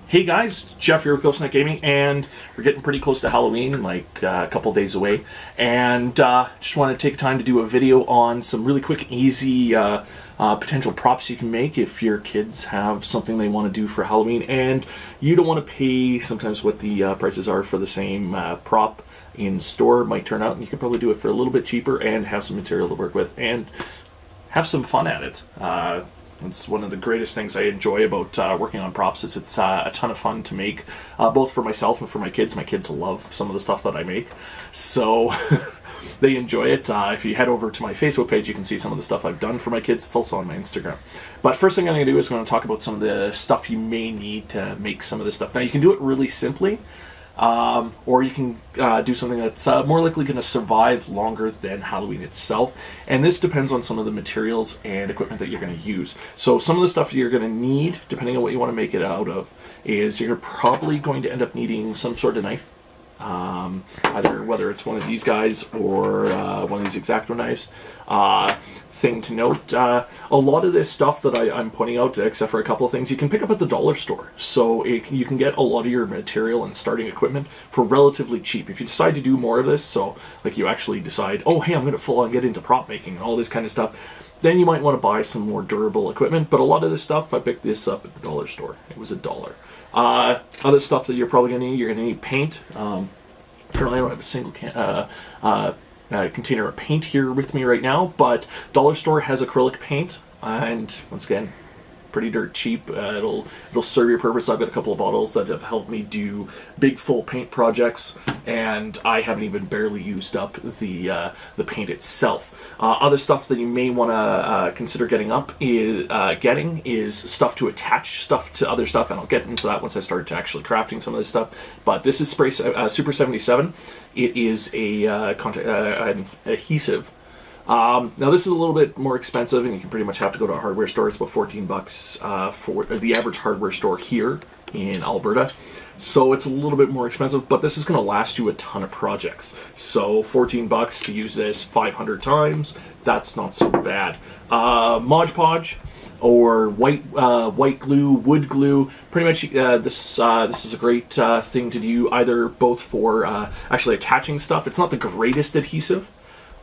Hey guys, Jeff here with Cosplay Gaming, and we're getting pretty close to Halloween, like a couple days away, and just want to take time to do a video on some really quick, easy potential props you can make if your kids have something they want to do for Halloween, and you don't want to pay sometimes what the prices are for the same prop in store might turn out, and you can probably do it for a little bit cheaper and have some material to work with and have some fun at it. It's one of the greatest things I enjoy about working on props. Is it's a ton of fun to make, both for myself and for my kids. My kids love some of the stuff that I make, so they enjoy it. If you head over to my Facebook page, you can see some of the stuff I've done for my kids. It's also on my Instagram. But first thing I'm going to do is I'm going to talk about some of the stuff you may need to make some of this stuff. Now, you can do it really simply, or you can do something that's more likely going to survive longer than Halloween itself. And this depends on some of the materials and equipment that you're going to use. So some of the stuff you're going to need, depending on what you want to make it out of, is you're probably going to end up needing some sort of knife. Either whether it's one of these guys or one of these X-Acto knives. Thing to note, a lot of this stuff that I'm pointing out, except for a couple of things, you can pick up at the dollar store. So you can get a lot of your material and starting equipment for relatively cheap. If you decide to do more of this, so like you actually decide, oh hey, I'm going to full on get into prop making and all this kind of stuff, then you might want to buy some more durable equipment. But a lot of this stuff, I picked this up at the dollar store. It was $1. Other stuff that you're probably going to need, you're going to need paint. Apparently I don't have a single container of paint here with me right now, but dollar store has acrylic paint, and once again, pretty dirt cheap. It'll serve your purpose. I've got a couple of bottles that have helped me do big full paint projects, and I haven't even barely used up the paint itself. Other stuff that you may want to consider getting is stuff to attach stuff to other stuff, and I'll get into that once I start actually crafting some of this stuff. But this is Super 77. It is an adhesive. Now this is a little bit more expensive, and you can pretty much have to go to a hardware store. It's about $14 for the average hardware store here in Alberta. So it's a little bit more expensive, but this is going to last you a ton of projects. So $14 to use this 500 times, that's not so bad. Mod Podge or white glue, wood glue, pretty much this is a great thing to do, either both for actually attaching stuff. It's not the greatest adhesive,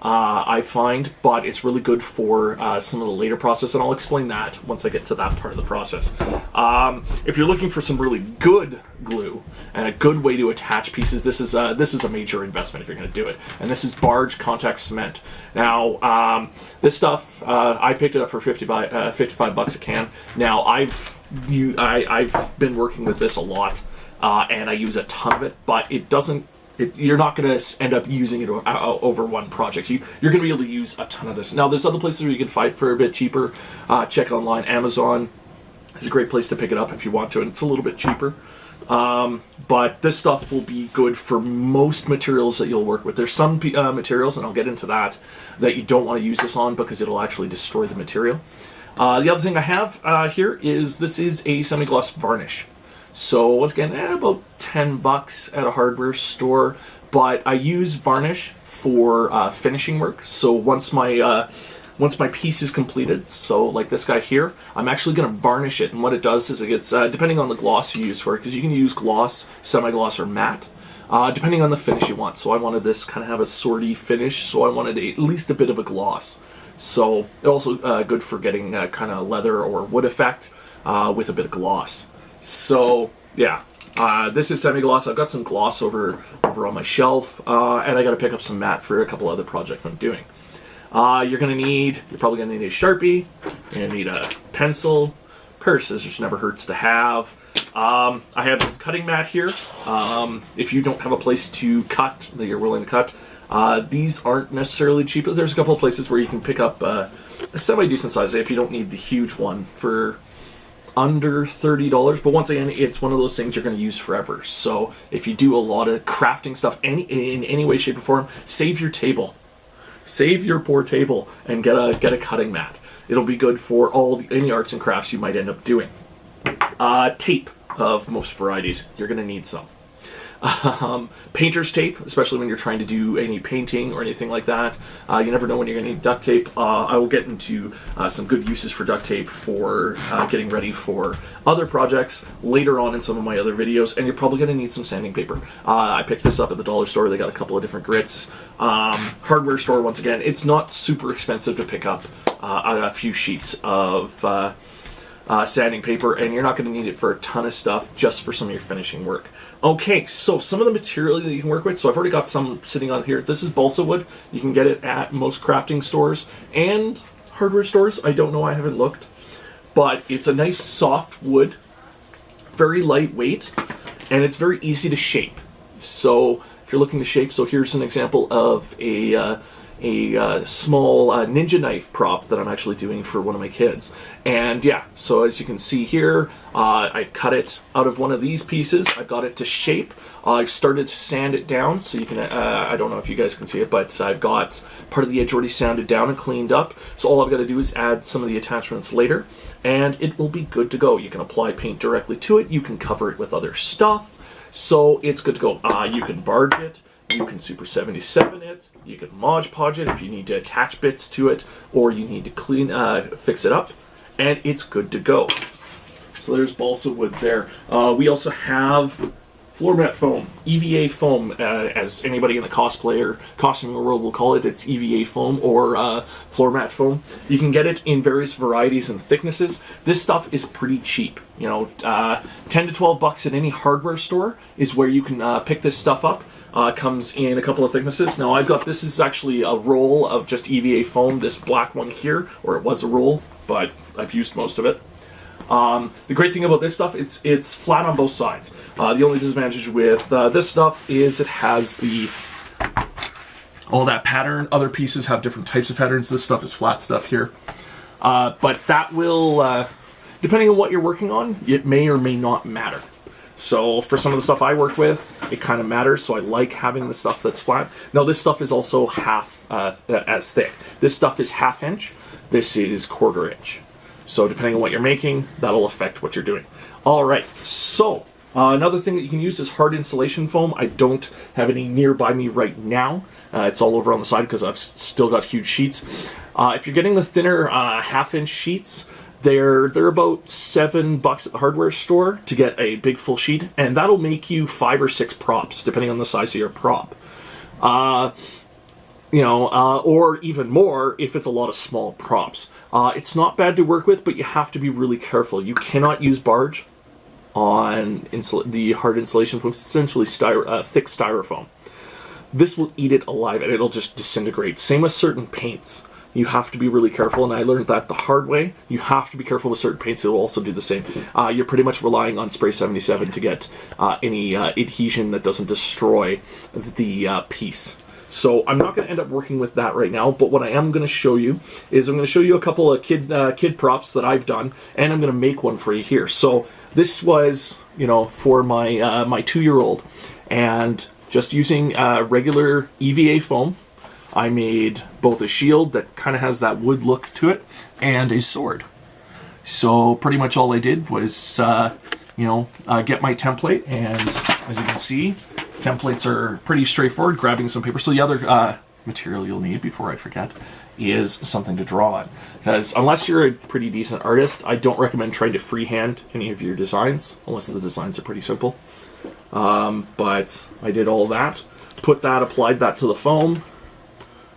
I find, but it's really good for some of the later process, and I'll explain that once I get to that part of the process. If you're looking for some really good glue and a good way to attach pieces, this is a major investment if you're going to do it. And this is Barge Contact Cement. Now, this stuff I picked it up for 55 bucks a can. Now, I've been working with this a lot, and I use a ton of it, but it doesn't. You're not going to end up using it over one project. You're going to be able to use a ton of this. Now, there's other places where you can find it for a bit cheaper. Check online. Amazon is a great place to pick it up if you want to, and it's a little bit cheaper. But this stuff will be good for most materials that you'll work with. There's some materials, and I'll get into that you don't want to use this on because it'll actually destroy the material. The other thing I have here is this is a semi-gloss varnish. So once again, about $10 at a hardware store, but I use varnish for finishing work. So once my piece is completed, so like this guy here, I'm actually going to varnish it, and what it does is it gets, depending on the gloss you use for it, because you can use gloss, semi-gloss, or matte, depending on the finish you want. So I wanted this kind of have a sorty finish, so I wanted at least a bit of a gloss. So it's also good for getting kind of leather or wood effect with a bit of gloss. So yeah, this is semi-gloss. I've got some gloss over on my shelf, and I got to pick up some matte for a couple other projects I'm doing. You're probably gonna need a Sharpie. You're gonna need a pencil. Pair of scissors never hurts to have. I have this cutting mat here. If you don't have a place to cut that you're willing to cut, these aren't necessarily cheap. There's a couple of places where you can pick up a semi-decent size if you don't need the huge one for under $30, but once again, it's one of those things you're going to use forever. So if you do a lot of crafting stuff in any way, shape, or form, save your table. Save your poor table and get a cutting mat. It'll be good for any arts and crafts you might end up doing. Tape of most varieties. You're going to need some. Painter's tape, especially when you're trying to do any painting or anything like that. You never know when you're going to need duct tape. I will get into some good uses for duct tape for getting ready for other projects later on in some of my other videos, and you're probably going to need some sanding paper. I picked this up at the dollar store. They got a couple of different grits. Hardware store, once again, it's not super expensive to pick up a few sheets of sanding paper, and you're not going to need it for a ton of stuff, just for some of your finishing work. Okay, so some of the material that you can work with. So I've already got some sitting on here. This is balsa wood. You can get it at most crafting stores and hardware stores. I don't know, I haven't looked. But it's a nice soft wood, very lightweight, and it's very easy to shape. So if you're looking to shape, so here's an example of a small ninja knife prop that I'm actually doing for one of my kids. And yeah, so as you can see here, I've cut it out of one of these pieces. I've got it to shape. I've started to sand it down, so you can, I don't know if you guys can see it, but I've got part of the edge already sanded down and cleaned up. So all I've got to do is add some of the attachments later, and it will be good to go. You can apply paint directly to it. You can cover it with other stuff. So it's good to go. You can barge it. You can Super 77 it, you can Mod Podge it if you need to attach bits to it, or you need to fix it up, and it's good to go. So there's balsa wood there. We also have floor mat foam, EVA foam, as anybody in the cosplay or costuming world will call it. It's EVA foam or floor mat foam. You can get it in various varieties and thicknesses. This stuff is pretty cheap. You know, 10 to 12 bucks at any hardware store is where you can pick this stuff up. Comes in a couple of thicknesses. Now I've got, this is actually a roll of just EVA foam, this black one here, or it was a roll, but I've used most of it. The great thing about this stuff, it's flat on both sides. The only disadvantage with this stuff is it has all that pattern. Other pieces have different types of patterns. This stuff is flat stuff here. But that will, depending on what you're working on, it may or may not matter. So for some of the stuff I work with, it kind of matters, so I like having the stuff that's flat. Now this stuff is also half as thick. This stuff is 1/2 inch, this is 1/4 inch. So depending on what you're making, that'll affect what you're doing. Alright, so another thing that you can use is hard insulation foam. I don't have any nearby me right now. It's all over on the side because I've still got huge sheets. If you're getting the thinner 1/2 inch sheets, they're about $7 at the hardware store to get a big full sheet, and that'll make you 5 or 6 props, depending on the size of your prop. Or even more if it's a lot of small props. It's not bad to work with, but you have to be really careful. You cannot use barge on the hard insulation foam. It's essentially thick styrofoam. This will eat it alive, and it'll just disintegrate. Same with certain paints. You have to be really careful, and I learned that the hard way. You have to be careful with certain paints. It will also do the same. You're pretty much relying on Spray 77 to get any adhesion that doesn't destroy the piece. So I'm not going to end up working with that right now, but what I am going to show you is I'm going to show you a couple of kid props that I've done, and I'm going to make one for you here. So this was, for my my 2-year-old, and just using regular EVA foam, I made both a shield that kind of has that wood look to it and a sword. So pretty much all I did was, get my template, and as you can see, templates are pretty straightforward, grabbing some paper. So the other material you'll need, before I forget, is something to draw on. Because unless you're a pretty decent artist, I don't recommend trying to freehand any of your designs, unless the designs are pretty simple. But I did all that, applied that to the foam,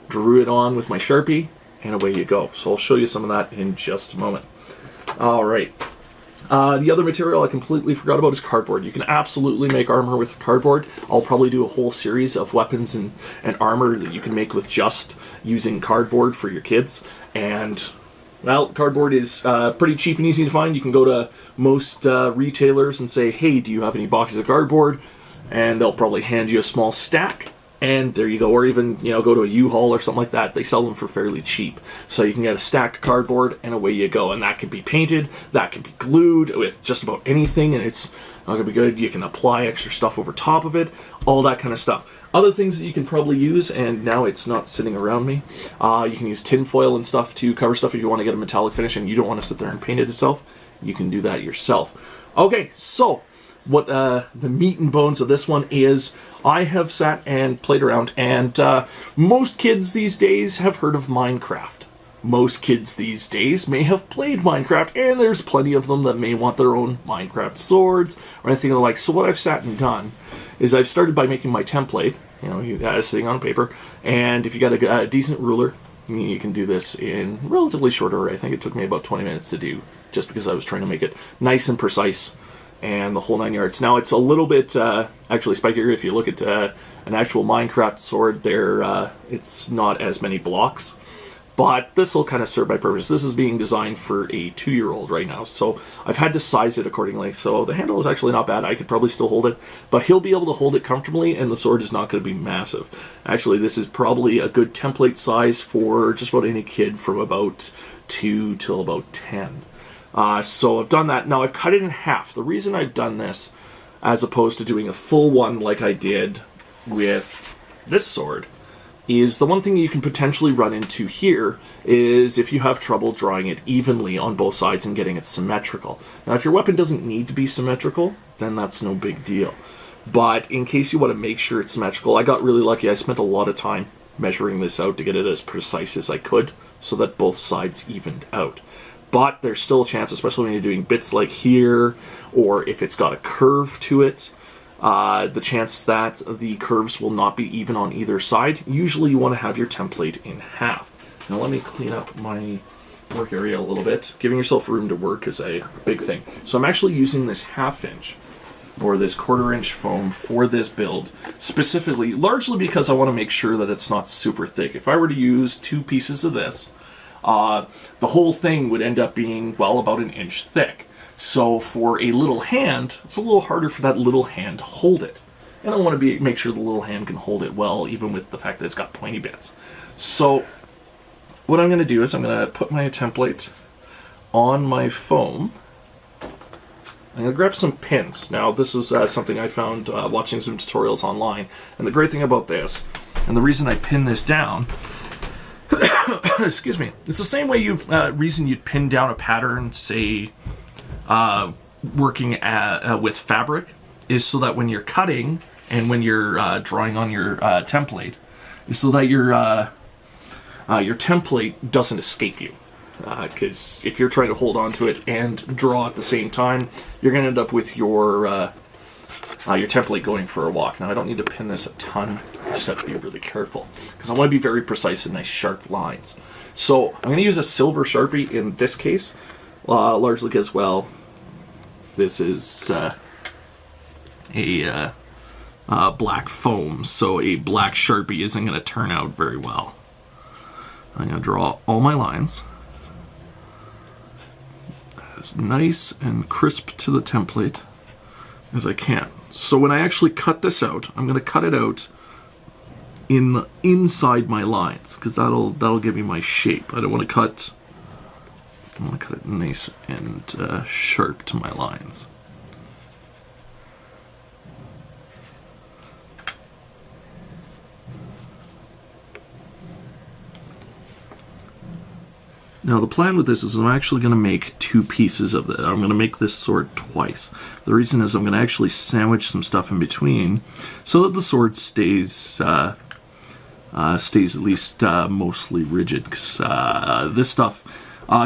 drew it on with my Sharpie, and away you go. So I'll show you some of that in just a moment. Alright. The other material I completely forgot about is cardboard. You can absolutely make armor with cardboard. I'll probably do a whole series of weapons and armor that you can make with just using cardboard for your kids. And, well, cardboard is pretty cheap and easy to find. You can go to most retailers and say, hey, do you have any boxes of cardboard? And they'll probably hand you a small stack. And there you go, or even, go to a U-Haul or something like that. They sell them for fairly cheap. So you can get a stack of cardboard, and away you go. And that can be painted, that can be glued with just about anything, and it's not going to be good. You can apply extra stuff over top of it, all that kind of stuff. Other things that you can probably use, and now it's not sitting around me, you can use tin foil and stuff to cover stuff if you want to get a metallic finish and you don't want to sit there and paint it yourself. You can do that yourself. Okay, so what the meat and bones of this one is, I have sat and played around, and most kids these days have heard of Minecraft. Most kids these days may have played Minecraft, and there's plenty of them that may want their own Minecraft swords or anything like. So what I've sat and done is I've started by making my template. You know, you got it sitting on paper, and if you got a decent ruler, you can do this in relatively short order. I think it took me about 20 minutes to do, just because I was trying to make it nice and precise and the whole 9 yards. Now it's a little bit actually spikier. If you look at an actual Minecraft sword, there it's not as many blocks. But this will kind of serve my purpose. This is being designed for a 2-year-old right now, so I've had to size it accordingly. So the handle is actually not bad. I could probably still hold it, but he'll be able to hold it comfortably, and the sword is not going to be massive. Actually, this is probably a good template size for just about any kid from about 2 till about 10. So I've done that. Now I've cut it in half. The reason I've done this, as opposed to doing a full one like I did with this sword, is the one thing you can potentially run into here is if you have trouble drawing it evenly on both sides and getting it symmetrical. Now, if your weapon doesn't need to be symmetrical, then that's no big deal. But in case you want to make sure it's symmetrical, I got really lucky. I spent a lot of time measuring this out to get it as precise as I could so that both sides evened out. But there's still a chance, especially when you're doing bits like here, or if it's got a curve to it, the chance that the curves will not be even on either side. Usually you want to have your template in half. Now let me clean up my work area a little bit. Giving yourself room to work is a big thing. So I'm actually using this 1/2 inch or this 1/4 inch foam for this build, specifically, largely because I want to make sure that it's not super thick. If I were to use 2 pieces of this, the whole thing would end up being, well, about 1 inch thick. So for a little hand, it's a little harder for that little hand to hold it. And I want to make sure the little hand can hold it well, even with the fact that it's got pointy bits. So what I'm going to do is I'm going to put my template on my foam. I'm going to grab some pins. Now this is something I found watching some tutorials online. And the great thing about this, and the reason I pin this down, excuse me, it's the same way reason you'd pin down a pattern, say, working with fabric, is so that when you're cutting and when you're drawing on your template, is so that your template doesn't escape you. Because if you're trying to hold on to it and draw at the same time, you're going to end up with your template going for a walk. Now I don't need to pin this a ton. I just have to be really careful because I want to be very precise and nice sharp lines. So I'm going to use a silver Sharpie in this case. Largely because, well, this is a black foam, so a black Sharpie isn't going to turn out very well. I'm going to draw all my lines as nice and crisp to the template as I can. So when I actually cut this out, I'm going to cut it out inside my lines because that'll give me my shape. I want to cut it nice and sharp to my lines. Now the plan with this is I'm actually going to make 2 pieces of it. I'm going to make this sword twice. The reason is I'm going to actually sandwich some stuff in between so that the sword stays at least mostly rigid. Because this stuff,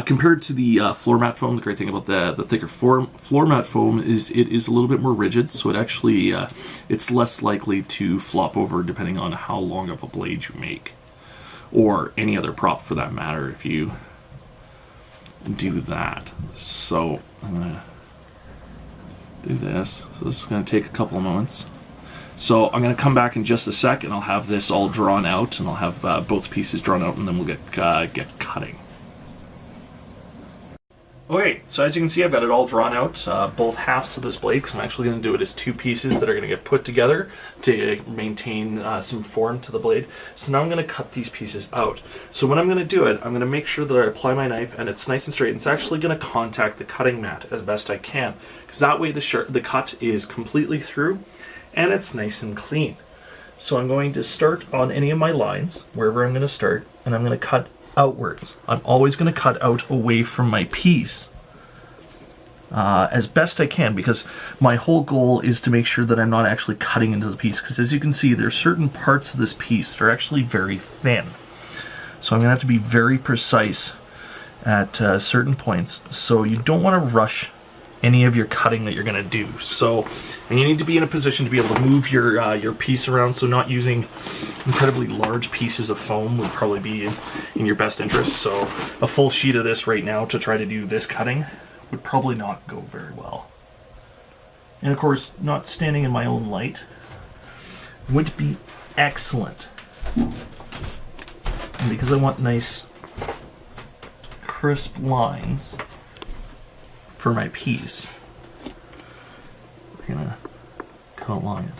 compared to the floor mat foam, the great thing about the thicker floor mat foam is it is a little bit more rigid, so it actually it's less likely to flop over depending on how long of a blade you make, or any other prop for that matter if you do that. So I'm gonna do this. So this is gonna take a couple of moments. So I'm gonna come back in just a sec and I'll have this all drawn out, and I'll have both pieces drawn out, and then we'll get cutting. Okay, so as you can see, I've got it all drawn out, both halves of this blade, because I'm actually going to do it as 2 pieces that are going to get put together to maintain some form to the blade. So now I'm going to cut these pieces out. So when I'm going to do it, I'm going to make sure that I apply my knife and it's nice and straight, and it's actually going to contact the cutting mat as best I can, because that way the cut is completely through and it's nice and clean. So I'm going to start on any of my lines, wherever I'm going to start, and I'm going to cut outwards. I'm always going to cut out away from my piece as best I can, because my whole goal is to make sure that I'm not actually cutting into the piece, because as you can see, there's certain parts of this piece that are actually very thin. So I'm going to have to be very precise at certain points. So you don't want to rush any of your cutting that you're going to do. So, and you need to be in a position to be able to move your piece around, so not using incredibly large pieces of foam would probably be in your best interest. So a full sheet of this right now to try to do this cutting would probably not go very well. And of course, not standing in my own light would be excellent. And because I want nice, crisp lines for my piece, we're gonna cut along it.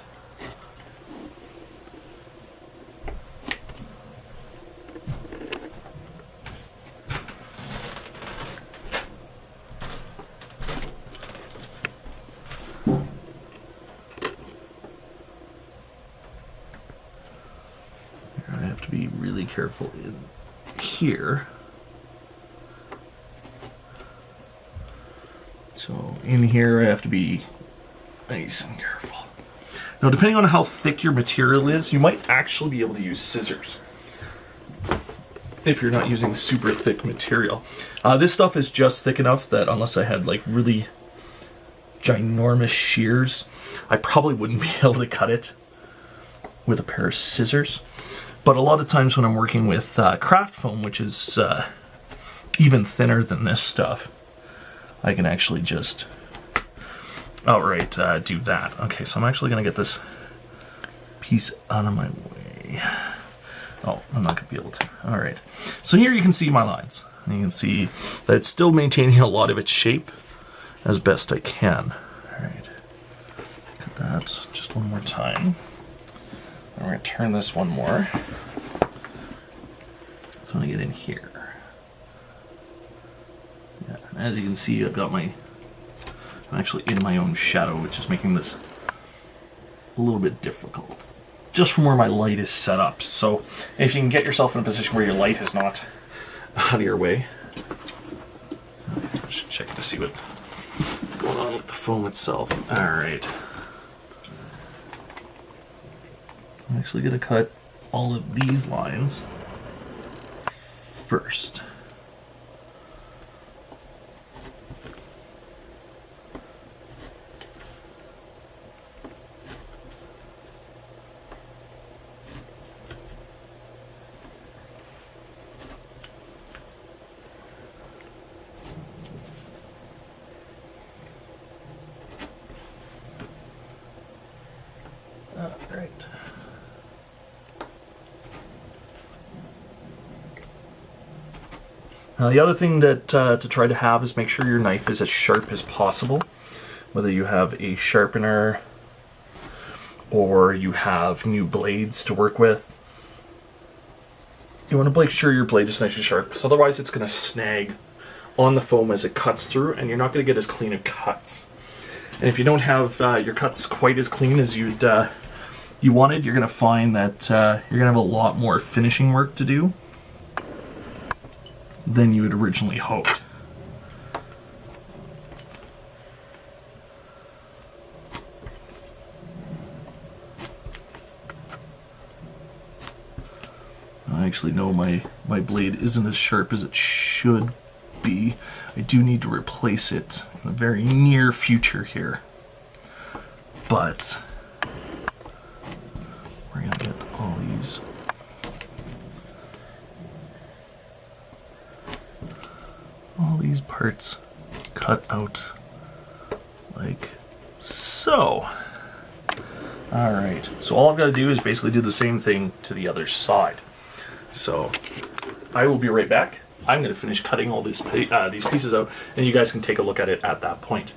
I have to be really careful in here. So in here I have to be nice and careful. Now, depending on how thick your material is, you might actually be able to use scissors if you're not using super thick material. This stuff is just thick enough that unless I had like really ginormous shears, I probably wouldn't be able to cut it with a pair of scissors. But a lot of times when I'm working with craft foam, which is even thinner than this stuff, I can actually just outright do that. Okay, so I'm actually going to get this piece out of my way. Oh, I'm not going to be able to. All right. So here you can see my lines. And you can see that it's still maintaining a lot of its shape as best I can. All right. Cut that just one more time. I'm going to turn this one more. So I'm going to get in here. Yeah, as you can see, I've got I'm actually in my own shadow, which is making this a little bit difficult, just from where my light is set up. So if you can get yourself in a position where your light is not out of your way, I should check to see what's going on with the foam itself. All right. I'm actually going to cut all of these lines first. All right. Now the other thing that to try to have is make sure your knife is as sharp as possible. Whether you have a sharpener or you have new blades to work with, you want to make sure your blade is nice and sharp, because otherwise it's going to snag on the foam as it cuts through, and you're not going to get as clean of cuts. And if you don't have your cuts quite as clean as you wanted, you're going to find that you're going to have a lot more finishing work to do than you had originally hoped. I actually know my blade isn't as sharp as it should be. I do need to replace it in the very near future here. But we're going to get all these parts cut out like so. Alright, so all I've got to do is basically do the same thing to the other side. So I will be right back. I'm going to finish cutting all these pieces out, and you guys can take a look at it at that point.